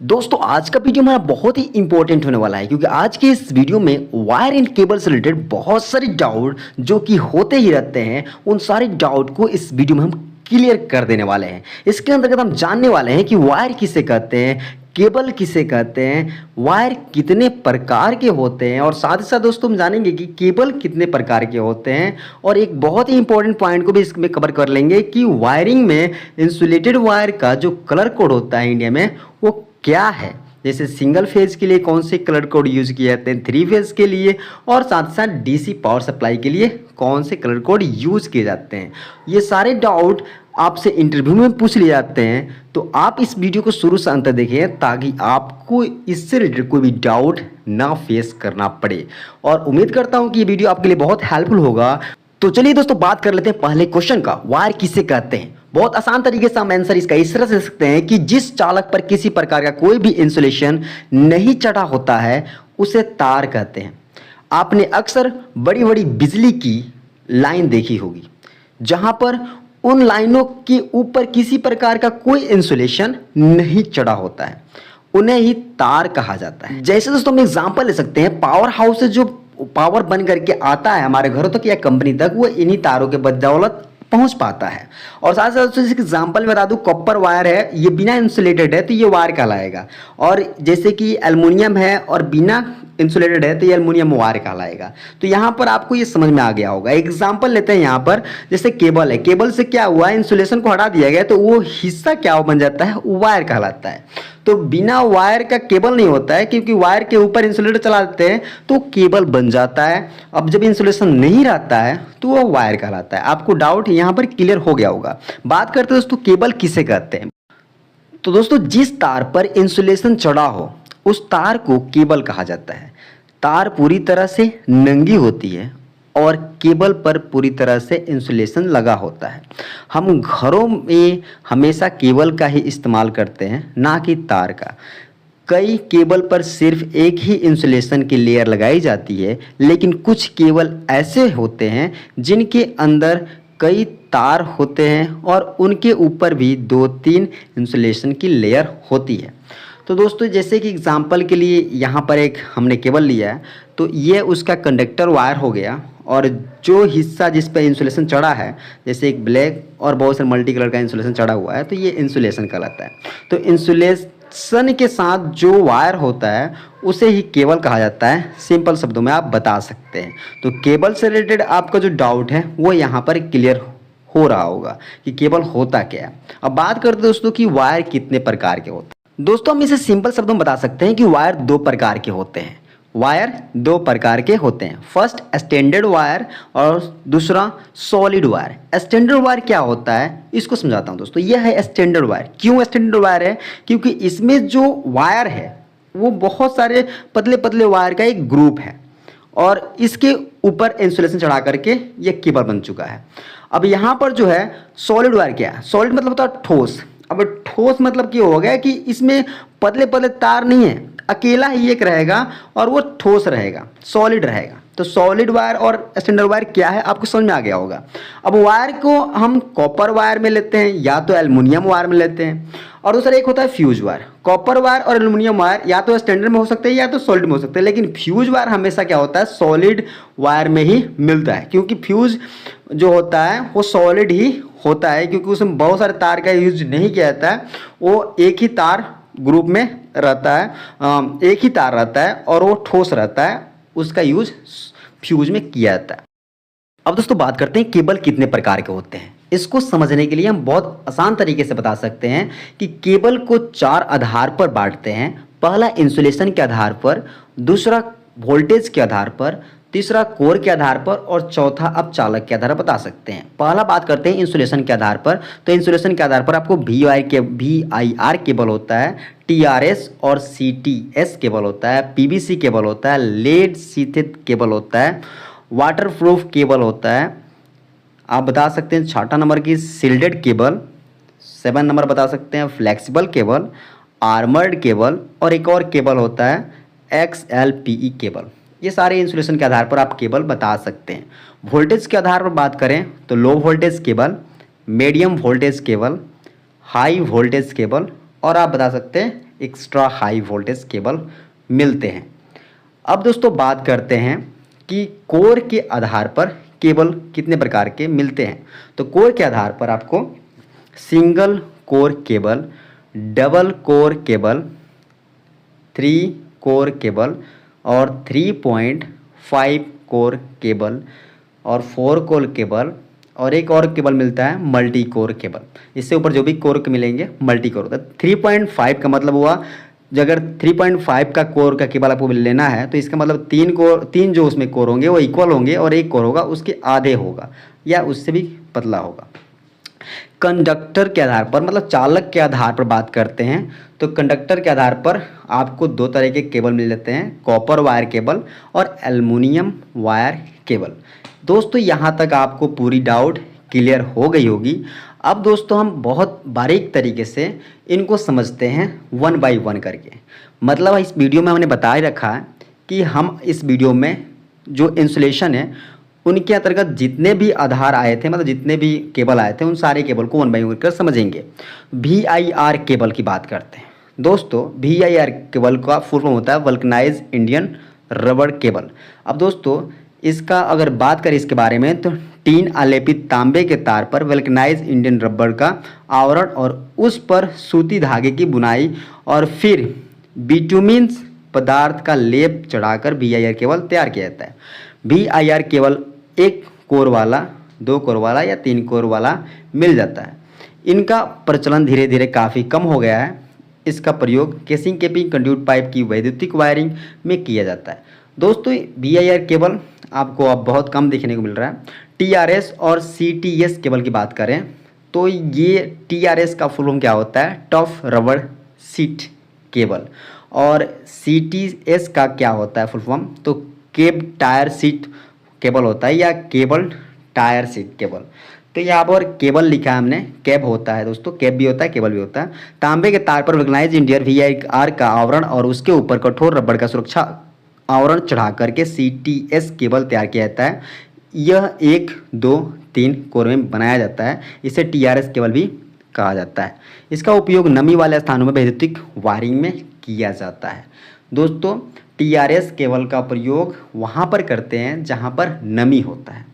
दोस्तों आज का वीडियो हमारा बहुत ही इंपॉर्टेंट होने वाला है क्योंकि आज के इस वीडियो में वायर एंड केबल से रिलेटेड बहुत सारे डाउट जो कि होते ही रहते हैं, उन सारे डाउट को इस वीडियो में हम क्लियर कर देने वाले हैं। इसके अंतर्गत हम जानने वाले हैं कि वायर किसे कहते हैं, केबल किसे कहते हैं, वायर कितने प्रकार के होते हैं और साथ ही साथ दोस्तों हम जानेंगे कि केबल कितने प्रकार के होते हैं। और एक बहुत ही इंपॉर्टेंट पॉइंट को भी इसमें कवर कर लेंगे कि वायरिंग में इंसुलेटेड वायर का जो कलर कोड होता है इंडिया में वो क्या है। जैसे सिंगल फेज के लिए कौन से कलर कोड यूज किए जाते हैं, थ्री फेज के लिए और साथ साथ डीसी पावर सप्लाई के लिए कौन से कलर कोड यूज किए जाते हैं। ये सारे डाउट आपसे इंटरव्यू में पूछ लिए जाते हैं, तो आप इस वीडियो को शुरू से अंत तक देखें ताकि आपको इससे रिलेटेड कोई भी डाउट ना फेस करना पड़े। और उम्मीद करता हूं कि ये वीडियो आपके लिए बहुत हेल्पफुल होगा। तो चलिए दोस्तों बात कर लेते हैं पहले क्वेश्चन का, वायर किसे कहते हैं। बहुत आसान तरीके से हम आंसर इसका इस तरह से दे सकते हैं कि जिस चालक पर किसी प्रकार का कोई भी इंसुलेशन नहीं चढ़ा होता है उसे तार कहते हैं। आपने अक्सर बड़ी बड़ी बिजली की लाइन देखी होगी जहां पर उन लाइनों के ऊपर किसी प्रकार का कोई इंसुलेशन नहीं चढ़ा होता है, उन्हें ही तार कहा जाता है। जैसे दोस्तों हम एग्जांपल ले सकते हैं, पावर हाउस से जो पावर बन करके आता है हमारे घरों तक या कंपनी तक, वो इन्हीं तारों के बदौलत पहुंच पाता है। और साथ साथ एग्जाम्पल में बता दूं, कॉपर वायर है, ये बिना इंसुलेटेड है तो ये वायर कहलाएगा। और जैसे कि एल्युमिनियम है और बिना इंसुलेटेड है तो ये एल्युमिनियम वायर कहलाएगा। तो यहाँ पर आपको ये समझ में आ गया होगा। एग्जाम्पल लेते हैं यहाँ पर, जैसे केबल है, केबल से क्या हुआ, इंसुलेशन को हटा दिया गया तो वो हिस्सा क्या बन जाता है, वायर कहलाता है। तो बिना वायर का केबल नहीं होता है, क्योंकि वायर के ऊपर इंसुलेटर चला देते हैं तो केबल बन जाता है। अब जब इंसुलेशन नहीं रहता है तो वो वायर कहलाता है। आपको डाउट यहाँ पर क्लियर हो गया होगा। बात करते हैं दोस्तों केबल किसे कहते हैं। तो दोस्तों जिस तार पर इंसुलेशन चढ़ा हो उस तार को केबल कहा जाता है। तार पूरी तरह से नंगी होती है और केबल पर पूरी तरह से इंसुलेशन लगा होता है। हम घरों में हमेशा केबल का ही इस्तेमाल करते हैं, ना कि तार का। कई केबल पर सिर्फ एक ही इंसुलेशन की लेयर लगाई जाती है, लेकिन कुछ केबल ऐसे होते हैं जिनके अंदर कई तार होते हैं और उनके ऊपर भी 2-3 इंसुलेशन की लेयर होती है। तो दोस्तों जैसे कि एग्जांपल के लिए यहाँ पर एक हमने केबल लिया है, तो ये उसका कंडक्टर वायर हो गया और जो हिस्सा जिस पर इंसुलेशन चढ़ा है, जैसे एक ब्लैक और बहुत सारे मल्टी कलर का इंसुलेशन चढ़ा हुआ है, तो ये इंसुलेशन कहलाता है। तो इंसुलेशन के साथ जो वायर होता है उसे ही केबल कहा जाता है। सिंपल शब्दों में आप बता सकते हैं। तो केबल से रिलेटेड आपका जो डाउट है वो यहाँ पर क्लियर हो रहा होगा कि केबल होता क्या है। अब बात करते हैं दोस्तों कि वायर कितने प्रकार के होते हैं। दोस्तों हम इसे सिंपल शब्दों में बता सकते हैं कि वायर 2 प्रकार के होते हैं। वायर 2 प्रकार के होते हैं। फर्स्ट स्टैंडर्ड वायर और दूसरा सॉलिड वायर। स्टैंडर्ड वायर क्या होता है इसको समझाता हूं दोस्तों। यह है स्टैंडर्ड वायर। क्यों स्टैंडर्ड वायर है? क्योंकि इसमें जो वायर है वो बहुत सारे पतले पतले वायर का एक ग्रुप है और इसके ऊपर इंसुलेशन चढ़ा करके ये केबल बन चुका है। अब यहाँ पर जो है सॉलिड वायर क्या है? सॉलिड मतलब होता है ठोस। अब ठोस मतलब क्या हो गया कि इसमें पतले पतले तार नहीं है, अकेला ही एक रहेगा और वो ठोस रहेगा, सॉलिड रहेगा। तो सॉलिड वायर और स्टैंडर्ड वायर क्या है आपको समझ में आ गया होगा। अब वायर को हम कॉपर वायर में लेते हैं या तो एल्युमिनियम वायर में लेते हैं, और दूसरा एक होता है फ्यूज वायर। कॉपर वायर और एल्युमिनियम वायर या तो स्टैंडर्ड में हो सकते हैं या तो सॉलिड में हो सकते हैं, लेकिन फ्यूज वायर हमेशा क्या होता है, सॉलिड वायर में ही मिलता है। क्योंकि फ्यूज जो होता है वो सॉलिड ही होता है, क्योंकि उसमें बहुत सारे तार का यूज नहीं किया जाता है। वो एक ही तार ग्रुप में रहता है, एक ही तार रहता है और वो ठोस रहता है, उसका यूज फ्यूज में किया जाता है। अब दोस्तों बात करते हैं केबल कितने प्रकार के होते हैं। इसको समझने के लिए हम बहुत आसान तरीके से बता सकते हैं कि केबल को 4 आधार पर बांटते हैं। पहला इंसुलेशन के आधार पर, दूसरा वोल्टेज के आधार पर, तीसरा कोर के आधार पर और चौथा अब चालक के आधार पर बता सकते हैं। पहला बात करते हैं इंसुलेशन के आधार पर। तो इंसुलेशन के आधार पर आपको VIR केबल होता है, TRS और CTS केबल होता है, PVC केबल होता है, लेड शीथित केबल होता है, वाटरप्रूफ केबल होता है। आप बता सकते हैं 6 नंबर की सील्डेड केबल, 7 नंबर बता सकते हैं फ्लेक्सिबल केबल, आर्मर्ड केबल और एक और केबल होता है XLPE केबल। ये सारे इंसुलेशन के आधार पर आप केबल बता सकते हैं। वोल्टेज के आधार पर बात करें तो low voltage cable, medium voltage cable, high voltage cable और आप बता सकते हैं एक्स्ट्रा हाई वोल्टेज केबल मिलते हैं। अब दोस्तों बात करते हैं कि कोर के आधार पर केबल कितने प्रकार के मिलते हैं। तो कोर के आधार पर आपको single core cable, double core cable, 3 core cable और 3.5 कोर केबल और 4 कोर केबल और एक और केबल मिलता है मल्टी कोर केबल। इससे ऊपर जो भी कोर मिलेंगे मल्टी कोर होता है। 3.5 का मतलब हुआ, जो अगर 3.5 का कोर का केबल आपको लेना है तो इसका मतलब 3 जो उसमें कोर होंगे वो इक्वल होंगे और एक कोर होगा उसके आधे होगा या उससे भी पतला होगा। कंडक्टर के आधार पर, मतलब चालक के आधार पर बात करते हैं तो कंडक्टर के आधार पर आपको 2 तरह के केबल मिल जाते हैं, कॉपर वायर केबल और एल्युमिनियम वायर केबल। दोस्तों यहाँ तक आपको पूरी डाउट क्लियर हो गई होगी। अब दोस्तों हम बहुत बारीक तरीके से इनको समझते हैं 1 बाय 1 करके। मतलब इस वीडियो में हमने बता ही रखा है कि हम इस वीडियो में जो इंसुलेशन है उनके अंतर्गत जितने भी आधार आए थे, मतलब जितने भी केबल आए थे, उन सारे केबल को 1 बाय 1 कर समझेंगे। VIR केबल की बात करते हैं। दोस्तों VIR केबल का फुल फॉर्म होता है वल्कनाइज इंडियन रबर केबल। अब दोस्तों इसका अगर बात करें इसके बारे में तो टीन आलेपित तांबे के तार पर वल्कनाइज इंडियन रबर का आवरण और उस पर सूती धागे की बुनाई और फिर बिटुमिन पदार्थ का लेप चढ़ाकर VIR केबल तैयार किया जाता है। VIR केबल 1 कोर वाला, 2 कोर वाला या 3 कोर वाला मिल जाता है। इनका प्रचलन धीरे धीरे काफ़ी कम हो गया है। इसका प्रयोग केसिंग केपिंग कंड्यूट पाइप की वैद्युतिक वायरिंग में किया जाता है। दोस्तों VIR केबल आपको अब बहुत कम देखने को मिल रहा है। TRS और CTS केबल की बात करें तो ये TRS का फुल फॉर्म क्या होता है, टफ रबर सीट केबल, और CTS का क्या होता है फुल फॉर्म, तो केब टायर सीट केबल होता है या केबल टायर सीट केबल। तो यहाँ पर केबल लिखा है हमने, कैब होता है दोस्तों, कैब भी होता है केबल भी होता है। तांबे के तार पर वल्कनाइज इंडियन VIR का आवरण और उसके ऊपर कठोर रबड़ का सुरक्षा आवरण चढ़ा करके CTS केबल तैयार किया जाता है। यह 1, 2, 3 कोर में बनाया जाता है। इसे TRS केबल भी कहा जाता है। इसका उपयोग नमी वाले स्थानों में वैद्युतिक वायरिंग में किया जाता है। दोस्तों TRS केबल का प्रयोग वहाँ पर करते हैं जहाँ पर नमी होता है।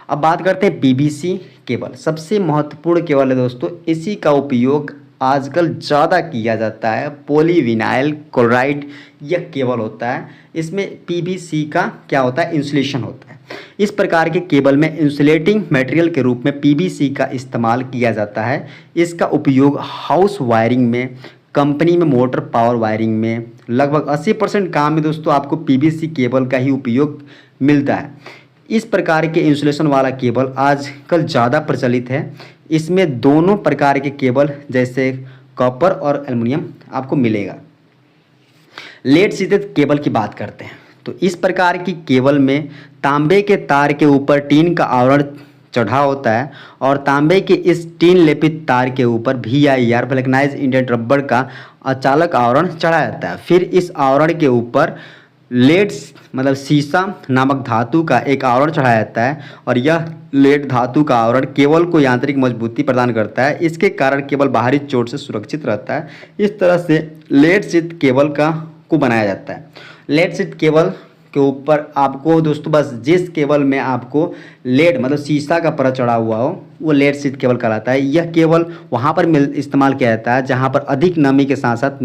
अब बात करते हैं PVC केबल, सबसे महत्वपूर्ण केबल है दोस्तों। इसी का उपयोग आजकल ज़्यादा किया जाता है। पॉलीविनाइल क्लोराइड यह केबल होता है। इसमें PVC का क्या होता है, इंसुलेशन होता है। इस प्रकार के केबल में इंसुलेटिंग मटेरियल के रूप में PVC का इस्तेमाल किया जाता है। इसका उपयोग हाउस वायरिंग में, कंपनी में मोटर पावर वायरिंग में, लगभग 80% काम में दोस्तों आपको PVC केबल का ही उपयोग मिलता है। इस प्रकार के इंसुलेशन वाला केबल आजकल ज़्यादा प्रचलित है। इसमें दोनों प्रकार के केबल जैसे कॉपर और एल्युमिनियम आपको मिलेगा। लेड शीथित केबल की बात करते हैं तो इस प्रकार की केबल में तांबे के तार के ऊपर टीन का आवरण चढ़ा होता है और तांबे के इस टीन लेपित तार के ऊपर VIR वल्कनाइज इंडियन रबर का अचालक आवरण चढ़ाया जाता है। फिर इस आवरण के ऊपर लेड मतलब सीसा नामक धातु का एक आवरण चढ़ाया जाता है और यह लेड धातु का आवरण केबल को यांत्रिक मजबूती प्रदान करता है। इसके कारण केबल बाहरी चोट से सुरक्षित रहता है। इस तरह से लेड शीथ केबल को बनाया जाता है। लेड शीथ केबल के ऊपर आपको दोस्तों बस जिस केबल में आपको लेड मतलब शीशा का परत चढ़ा हुआ हो वो लेड शीथ केबल कहलाता है। यह केबल वहाँ पर इस्तेमाल किया जाता है जहाँ पर अधिक नमी के साथ साथ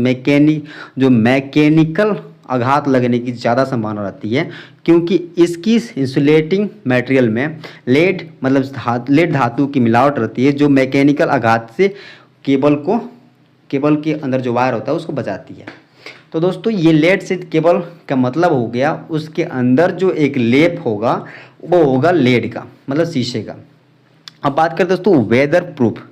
मैकेनिकल आघात लगने की ज़्यादा संभावना रहती है, क्योंकि इसकी इंसुलेटिंग मटेरियल में लेड धातु की मिलावट रहती है जो मैकेनिकल आघात से केबल के अंदर जो वायर होता है उसको बचाती है। तो दोस्तों ये लेड शीथ केबल का मतलब हो गया उसके अंदर जो एक लेप होगा वो होगा लेड का, मतलब शीशे का। अब बात करते दोस्तों वेदर प्रूफ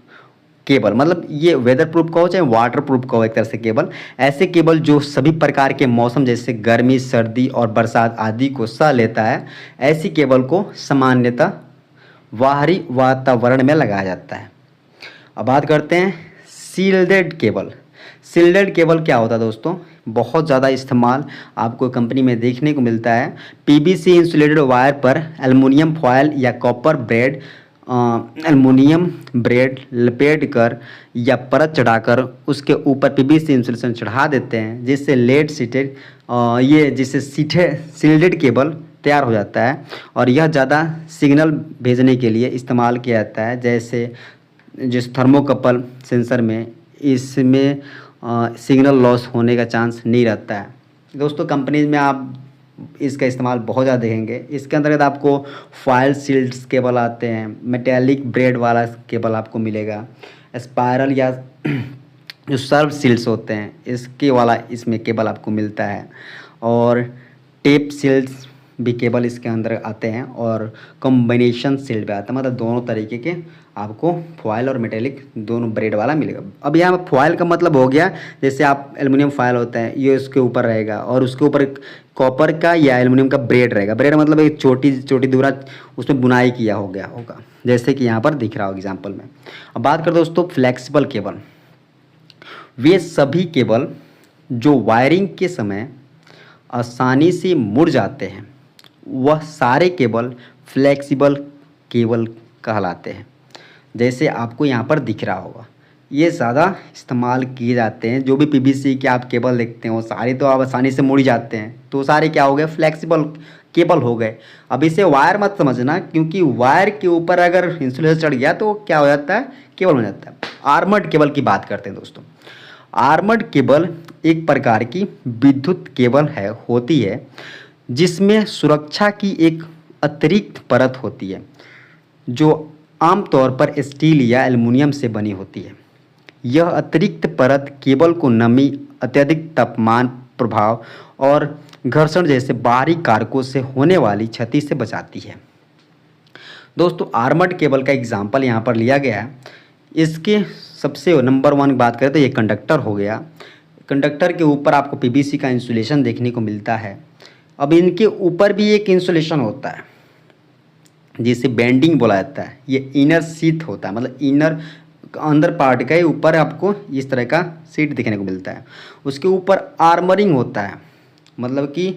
केबल, मतलब ये वेदर प्रूफ का हो चाहे वाटर प्रूफ का हो, एक तरह से केबल ऐसे केबल जो सभी प्रकार के मौसम जैसे गर्मी, सर्दी और बरसात आदि को सह लेता है। ऐसी केबल को सामान्यतः बाहरी वातावरण में लगाया जाता है। अब बात करते हैं सील्डेड केबल। सील्डेड केबल क्या होता है दोस्तों, बहुत ज़्यादा इस्तेमाल आपको कंपनी में देखने को मिलता है। PVC इंसुलेटेड वायर पर एल्युमिनियम फॉयल या कॉपर ब्रेड एल्युमिनियम ब्रेड लपेट कर या परत चढ़ाकर उसके ऊपर पीवीसी इंसुलेशन चढ़ा देते हैं, जिससे लेड सीटेड जिससे सील्डेड केबल तैयार हो जाता है। और यह ज़्यादा सिग्नल भेजने के लिए इस्तेमाल किया जाता है, जैसे जिस थर्मोकपल सेंसर में इसमें सिग्नल लॉस होने का चांस नहीं रहता है। दोस्तों कंपनीज में आप इसका इस्तेमाल बहुत ज़्यादा देखेंगे। इसके अंतर्गत आपको फॉयल सील्ड्स केबल आते हैं, मेटेलिक ब्रेड वाला केबल आपको मिलेगा, स्पायरल या जो सर्व सील्ड्स होते हैं इसके वाला इसमें केबल आपको मिलता है, और टेप सील्ड्स भी केबल इसके अंदर आते हैं, और कॉम्बिनेशन सील्ड भी आता है। मतलब दोनों तरीके के आपको फॉयल और मेटेलिक दोनों ब्रेड वाला मिलेगा। अब यहाँ फॉयल का मतलब हो गया जैसे आप एल्युमिनियम फॉयल होता है ये उसके ऊपर रहेगा, और उसके ऊपर कॉपर का या एल्युमिनियम का ब्रेड रहेगा। ब्रेड मतलब एक छोटी दूरा उसमें बुनाई किया हो गया होगा, जैसे कि यहाँ पर दिख रहा होगा एग्जाम्पल में। अब बात करें दोस्तों फ्लेक्सिबल केबल। वे सभी केबल जो वायरिंग के समय आसानी से मुड़ जाते हैं वह सारे केबल फ्लेक्सिबल केबल कहलाते हैं। जैसे आपको यहाँ पर दिख रहा होगा, ये ज़्यादा इस्तेमाल किए जाते हैं। जो भी पीवीसी के आप केबल देखते हैं वो सारे तो आप आसानी से मुड़ जाते हैं, तो सारे क्या हो गए फ्लेक्सिबल केबल हो गए। अब इसे वायर मत समझना, क्योंकि वायर के ऊपर अगर इंसुलेशन चढ़ गया तो क्या हो जाता है, केबल हो जाता है। आर्मर्ड केबल की बात करते हैं दोस्तों। आर्मर्ड केबल एक प्रकार की विद्युत केबल होती है जिसमें सुरक्षा की एक अतिरिक्त परत होती है, जो आमतौर पर स्टील या एल्युमिनियम से बनी होती है। यह अतिरिक्त परत केबल को नमी, अत्यधिक तापमान प्रभाव और घर्षण जैसे बाहरी कारकों से होने वाली क्षति से बचाती है। दोस्तों आर्मर्ड केबल का एग्जाम्पल यहाँ पर लिया गया है। इसके सबसे नंबर 1 बात करें तो ये कंडक्टर हो गया। कंडक्टर के ऊपर आपको पीवीसी का इंसुलेशन देखने को मिलता है। अब इनके ऊपर भी एक इंसुलेशन होता है जिसे बैंडिंग बोला जाता है। ये इनर शीथ होता है, मतलब इनर अंदर पार्ट के ऊपर आपको इस तरह का शीट देखने को मिलता है। उसके ऊपर आर्मरिंग होता है, मतलब कि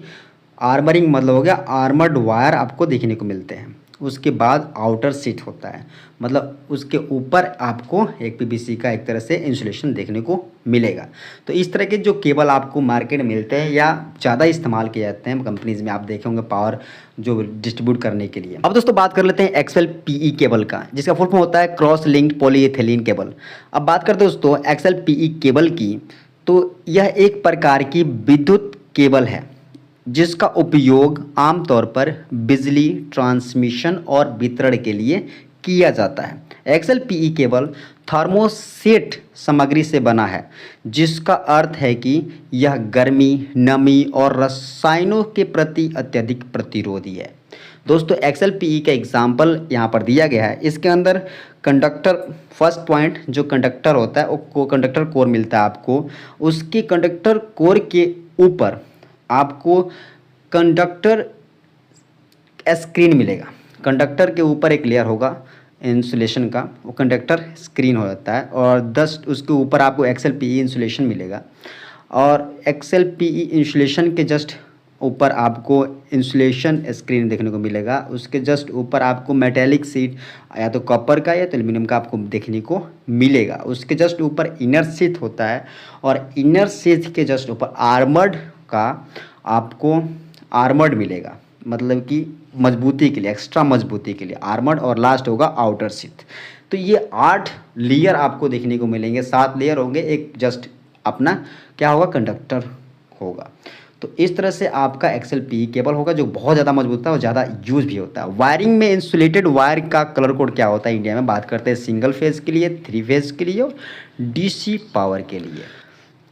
आर्मरिंग मतलब हो गया आर्मर्ड वायर आपको देखने को मिलते हैं। उसके बाद आउटर शीट होता है, मतलब उसके ऊपर आपको एक पीवीसी का एक तरह से इंसुलेशन देखने को मिलेगा। तो इस तरह के जो केबल आपको मार्केट में मिलते हैं या ज़्यादा इस्तेमाल किए जाते हैं कंपनीज में, आप देखे होंगे पावर जो डिस्ट्रीब्यूट करने के लिए। अब दोस्तों बात कर लेते हैं XLPE केबल का, जिसका फुल फॉर्म होता है क्रॉस लिंक्ड पॉलीइथिलीन केबल। अब बात करते हैं दोस्तों XLPE केबल की, तो यह एक प्रकार की विद्युत केबल है जिसका उपयोग आमतौर पर बिजली ट्रांसमिशन और वितरण के लिए किया जाता है। XLPE केबल थर्मोसेट सामग्री से बना है, जिसका अर्थ है कि यह गर्मी, नमी और रसायनों के प्रति अत्यधिक प्रतिरोधी है। दोस्तों XLPE का एग्जाम्पल यहाँ पर दिया गया है। इसके अंदर कंडक्टर फर्स्ट पॉइंट जो कंडक्टर होता है वो कंडक्टर कोर मिलता है आपको। उसके कंडक्टर कोर के ऊपर आपको कंडक्टर स्क्रीन मिलेगा। कंडक्टर के ऊपर एक लेयर होगा इंसुलेशन का, वो कंडक्टर स्क्रीन हो जाता है, और उसके ऊपर आपको XLPE इंसुलेशन मिलेगा। और XLPE इंसुलेशन के जस्ट ऊपर आपको इंसुलेशन स्क्रीन देखने को मिलेगा। उसके जस्ट ऊपर आपको मेटेलिक शीट या तो कॉपर का या तो एल्युमिनियम का आपको देखने को मिलेगा। उसके जस्ट ऊपर इनर शीथ होता है, और इनर शीथ के जस्ट ऊपर आर्मर्ड का आपको आर्मर्ड मिलेगा, मतलब कि मजबूती के लिए, एक्स्ट्रा मजबूती के लिए आर्मर्ड, और लास्ट होगा आउटर शीथ। तो ये 8 लेयर आपको देखने को मिलेंगे, 7 लेयर होंगे, एक जस्ट अपना क्या होगा कंडक्टर होगा। तो इस तरह से आपका XLPE केबल होगा जो बहुत ज़्यादा मजबूत है और ज़्यादा यूज भी होता है। वायरिंग में इंसुलेटेड वायर का कलर कोड क्या होता है इंडिया में, बात करते हैं सिंगल फेज के लिए, 3 फेज के लिए और DC पावर के लिए।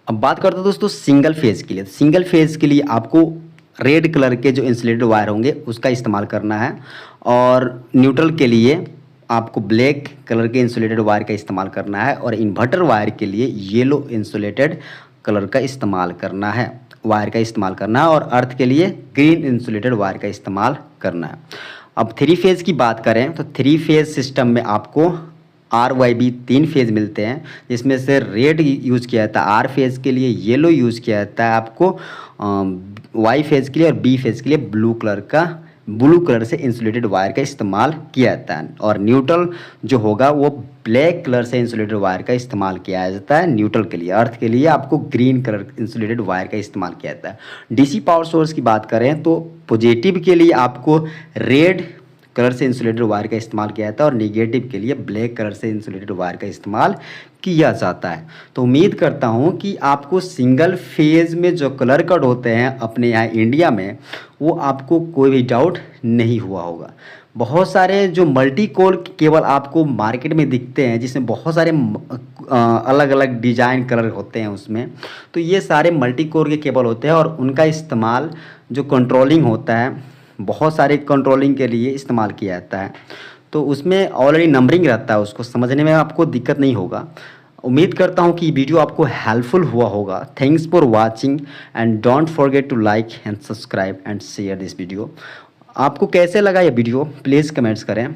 अब बात करते हैं दोस्तों सिंगल फेज के लिए। सिंगल फेज के लिए आपको रेड कलर के जो इंसुलेटेड वायर होंगे उसका इस्तेमाल करना है, और न्यूट्रल के लिए आपको ब्लैक कलर के इंसुलेटेड वायर का इस्तेमाल करना है, और इन्वर्टर वायर के लिए येलो इंसुलेटेड कलर का इस्तेमाल करना है, वायर का इस्तेमाल करना है, और अर्थ के लिए ग्रीन इंसुलेटेड वायर का इस्तेमाल करना है। अब 3 फेज़ की बात करें तो 3 फेज़ सिस्टम में आपको RYB 3 फेज़ मिलते हैं, जिसमें से रेड यूज़ किया जाता है R फेज़ के लिए, येलो यूज़ किया जाता है आपको Y फेज़ के लिए, और B फेज़ के लिए ब्लू कलर का ब्लू कलर से इंसुलेटेड वायर का इस्तेमाल किया जाता है, और न्यूट्रल जो होगा वो ब्लैक कलर से इंसुलेटेड वायर का इस्तेमाल किया जाता है। न्यूट्रल के लिए, अर्थ के लिए आपको ग्रीन कलर इंसुलेटेड वायर का इस्तेमाल किया जाता है। डीसी पावर सोर्स की बात करें तो पॉजिटिव के लिए आपको रेड कलर से इंसुलेटेड वायर का इस्तेमाल किया जाता है, और नेगेटिव के लिए ब्लैक कलर से इंसुलेटेड वायर का इस्तेमाल किया जाता है। तो उम्मीद करता हूँ कि आपको सिंगल फेज में जो कलर कोड होते हैं अपने यहाँ इंडिया में, वो आपको कोई भी डाउट नहीं हुआ होगा। बहुत सारे जो मल्टी कोर केबल आपको मार्केट में दिखते हैं, जिसमें बहुत सारे अलग अलग डिजाइन कलर होते हैं उसमें, तो ये सारे मल्टी कोर के केबल होते हैं, और उनका इस्तेमाल जो कंट्रोलिंग होता है, बहुत सारे कंट्रोलिंग के लिए इस्तेमाल किया जाता है। तो उसमें ऑलरेडी नंबरिंग रहता है, उसको समझने में आपको दिक्कत नहीं होगा। उम्मीद करता हूँ कि वीडियो आपको हेल्पफुल हुआ होगा। Thanks for watching and don't forget to like and subscribe and share this video. आपको कैसे लगा ये वीडियो प्लीज़ कमेंट्स करें।